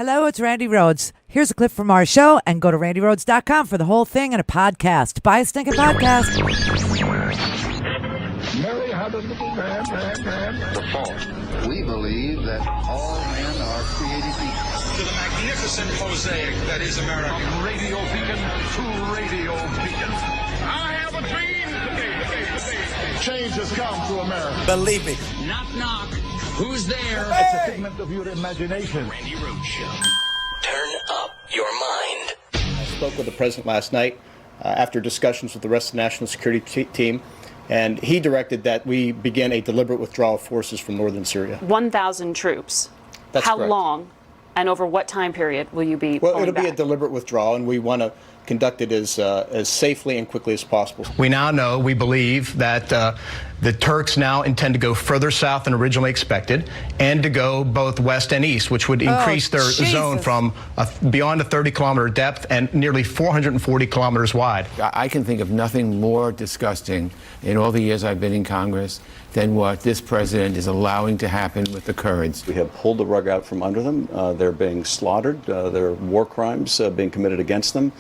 Hello, it's Randi Rhodes. Here's a clip from our show, and go to randyrhodes.com for the whole thing and a podcast. Buy a stinking podcast. Mary had a little man. The fall. We believe that all men are created equal. To the magnificent mosaic that is America. From radio beacon to radio beacon. I have a dream today. Change has come to America. Believe me. Knock, knock. Who's there? It's a figment of your imagination. Randi Rhodes Show. Turn up your mind. I spoke with the president last night after discussions with the rest of the national security team, and he directed that we begin a deliberate withdrawal of forces from northern Syria. 1,000 troops. That's How correct. long and over what time period will you be Well, pulling it'll be a back? deliberate withdrawal, and we want to conduct it as safely and quickly as possible. We now know, we believe, that the Turks now intend to go further south than originally expected and to go both west and east, which would increase their zone from beyond a 30-kilometer depth and nearly 440 kilometers wide. I can think of nothing more disgusting in all the years I've been in Congress than what this president is allowing to happen with the Kurds. We have pulled the rug out from under them. They're being slaughtered. There are war crimes being committed against them.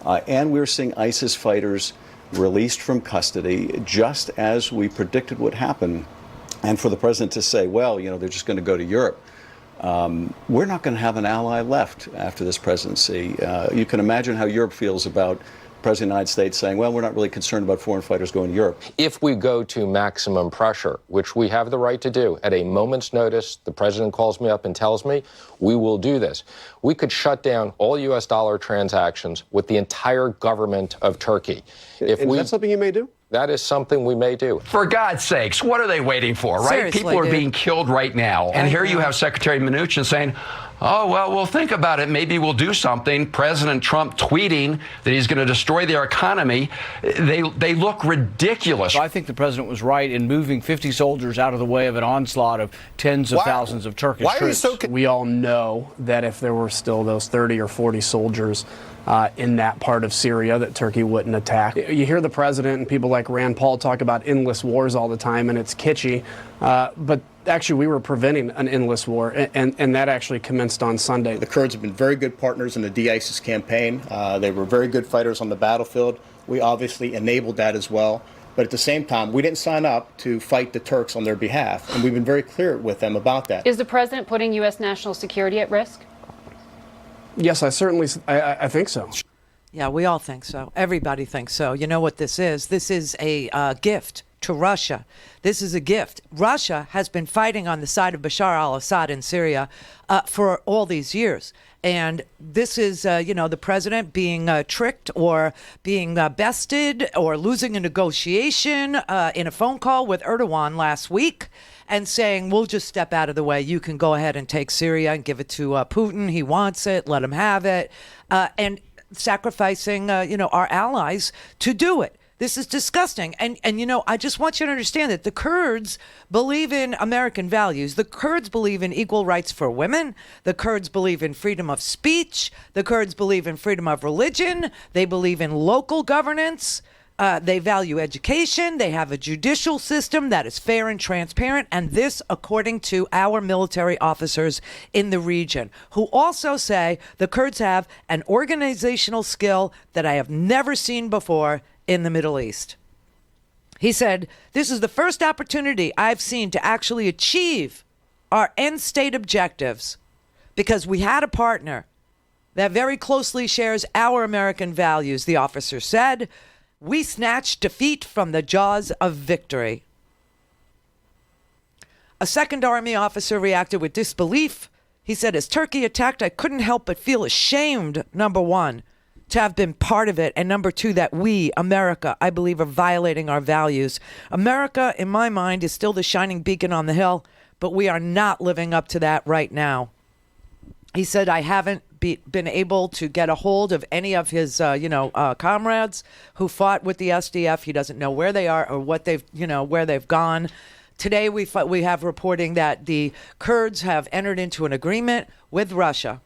And we're seeing ISIS fighters released from custody, just as we predicted would happen. And for the president to say, well, you know, they're just going to go to Europe. We're not going to have an ally left after this presidency. You can imagine how Europe feels about the President of the United States saying, well, we're not really concerned about foreign fighters going to Europe. If we go to maximum pressure, which we have the right to do, at a moment's notice, the president calls me up and tells me, we will do this. We could shut down all U.S. dollar transactions with the entire government of Turkey. Is that something you may do? That is something we may do. For God's sakes, what are they waiting for, right? Seriously, People are dude. being killed right now. And here you have Secretary Mnuchin saying, oh, well, we'll think about it. Maybe we'll do something. President Trump tweeting that he's going to destroy their economy. They look ridiculous. I think the president was right in moving 50 soldiers out of the way of an onslaught of tens of thousands of Turkish troops. We all know that if there were still those 30 or 40 soldiers in that part of Syria, that Turkey wouldn't attack. You hear the president and people like Rand Paul talk about endless wars all the time, and it's kitschy. But actually, we were preventing an endless war, and that actually commenced on Sunday. The Kurds have been very good partners in the de-ISIS campaign. They were very good fighters on the battlefield. We obviously enabled that as well. But at the same time, we didn't sign up to fight the Turks on their behalf, and we've been very clear with them about that. Is the president putting U.S. national security at risk? Yes, I certainly I think so. Yeah, we all think so. Everybody thinks so. You know what this is? This is a gift to Russia. This is a gift. Russia has been fighting on the side of Bashar al-Assad in Syria for all these years. And this is, the president being tricked or being bested or losing a negotiation in a phone call with Erdogan last week and saying, we'll just step out of the way. You can go ahead and take Syria and give it to Putin. He wants it. Let him have it. And sacrificing, our allies to do it. This is disgusting. And I just want you to understand that the Kurds believe in American values. The Kurds believe in equal rights for women. The Kurds believe in freedom of speech. The Kurds believe in freedom of religion. They believe in local governance. They value education. They have a judicial system that is fair and transparent. And this, according to our military officers in the region, who also say the Kurds have an organizational skill that I have never seen before in the Middle East. He said, this is the first opportunity I've seen to actually achieve our end state objectives because we had a partner that very closely shares our American values, the officer said. We snatched defeat from the jaws of victory. A second army officer reacted with disbelief. He said, as Turkey attacked, I couldn't help but feel ashamed, number one, to have been part of it, and number two, that we, America, I believe, are violating our values. America, in my mind, is still the shining beacon on the hill, but we are not living up to that right now. He said, I haven't been able to get a hold of any of his, comrades who fought with the SDF. He doesn't know where they are or what they've, where they've gone. Today, we have reporting that the Kurds have entered into an agreement with Russia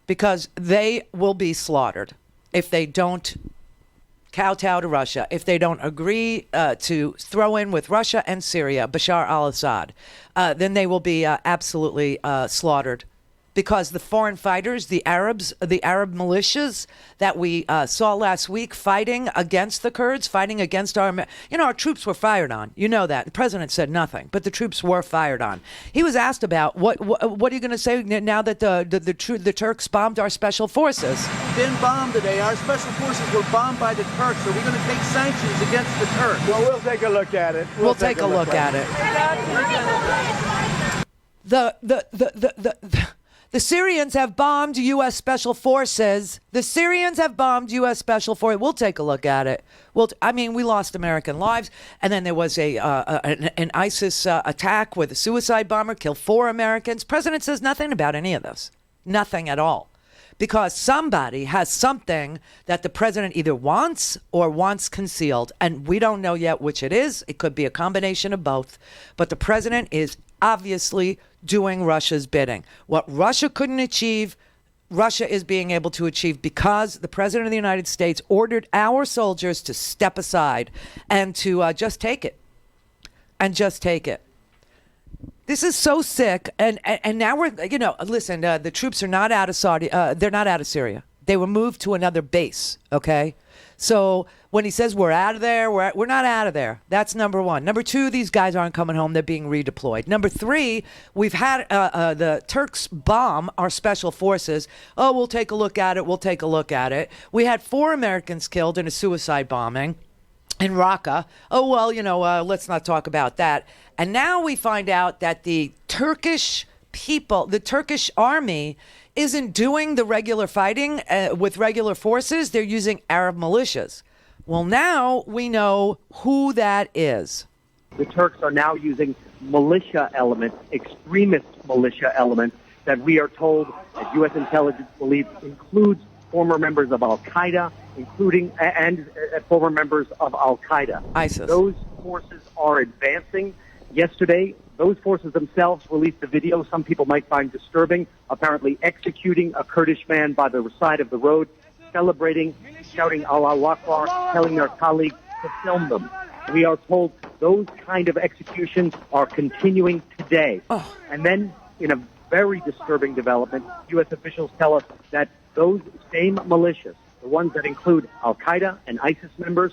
because they will be slaughtered if they don't kowtow to Russia, if they don't agree to throw in with Russia and Syria, Bashar al-Assad, then they will be absolutely slaughtered because the foreign fighters, the Arab militias that we saw last week fighting against the Kurds, fighting against our troops were fired on. You know that. The president said nothing, but the troops were fired on. He was asked about what are you going to say now that the Turks bombed our special forces? Been bombed today. Our special forces were bombed by the Turks. Are we going to take sanctions against the Turks? Well, we'll take a look at it. We'll take a look at it. The Syrians have bombed U.S. Special Forces. The Syrians have bombed U.S. Special Forces. We'll take a look at it. We lost American lives. And then there was an ISIS attack with a suicide bomber killed 4 Americans. President says nothing about any of this. Nothing at all. Because somebody has something that the president either wants or wants concealed. And we don't know yet which it is. It could be a combination of both. But the president is obviously doing Russia's bidding. What Russia couldn't achieve, Russia is being able to achieve because the president of the United States ordered our soldiers to step aside and to just take it. And just take it. This is so sick. And now we're, listen, the troops are not out of Saudi. They're not out of Syria. They were moved to another base. Okay. So when he says we're out of there, we're not out of there. That's number one. Number two, these guys aren't coming home. They're being redeployed. Number three, we've had the Turks bomb our special forces. Oh, we'll take a look at it. We'll take a look at it. We had 4 Americans killed in a suicide bombing in Raqqa. Oh, well, let's not talk about that. And now we find out that the Turkish people, the Turkish army, isn't doing the regular fighting with regular forces. They're using Arab militias. Well, now we know who that is. The Turks are now using militia elements, extremist militia elements, that we are told, as U.S. intelligence believes, includes former members of Al-Qaeda, including and former members of Al-Qaeda. ISIS. Those forces are advancing. Yesterday, those forces themselves released a video some people might find disturbing, apparently executing a Kurdish man by the side of the road, celebrating, shouting Allahu Akbar, telling their colleagues to film them. We are told those kind of executions are continuing today. Oh. And then, in a very disturbing development, U.S. officials tell us that those same militias, the ones that include Al-Qaeda and ISIS members,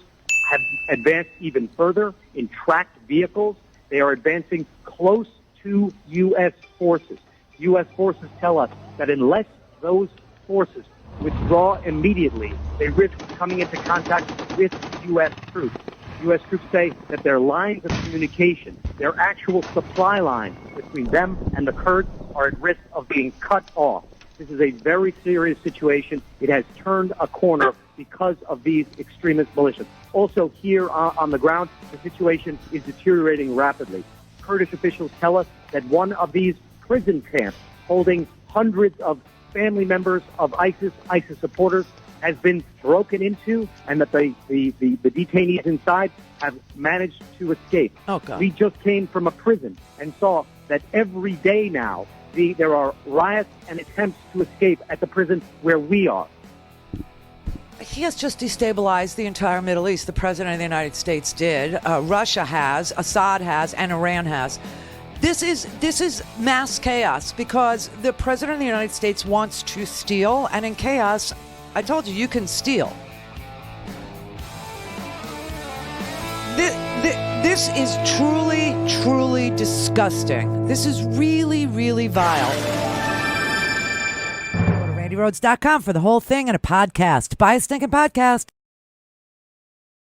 have advanced even further in tracked vehicles. They are advancing close to U.S. forces. U.S. forces tell us that unless those forces withdraw immediately, they risk coming into contact with U.S. troops. U.S. troops say that their lines of communication, their actual supply lines between them and the Kurds, are at risk of being cut off. This is a very serious situation. It has turned a corner because of these extremist militias. Also, here on the ground, the situation is deteriorating rapidly. Kurdish officials tell us that one of these prison camps holding hundreds of family members of ISIS supporters has been broken into, and that the detainees inside have managed to escape. Oh, God. We just came from a prison and saw that every day now there are riots and attempts to escape at the prison where we are. He has just destabilized the entire Middle East. The president of the United States did. Russia has, Assad has, and Iran has. This is mass chaos because the president of the United States wants to steal, and in chaos, I told you can steal. This is truly, truly disgusting. This is really, really vile. Go to RandiRhodes.com for the whole thing and a podcast. Buy a stinking podcast.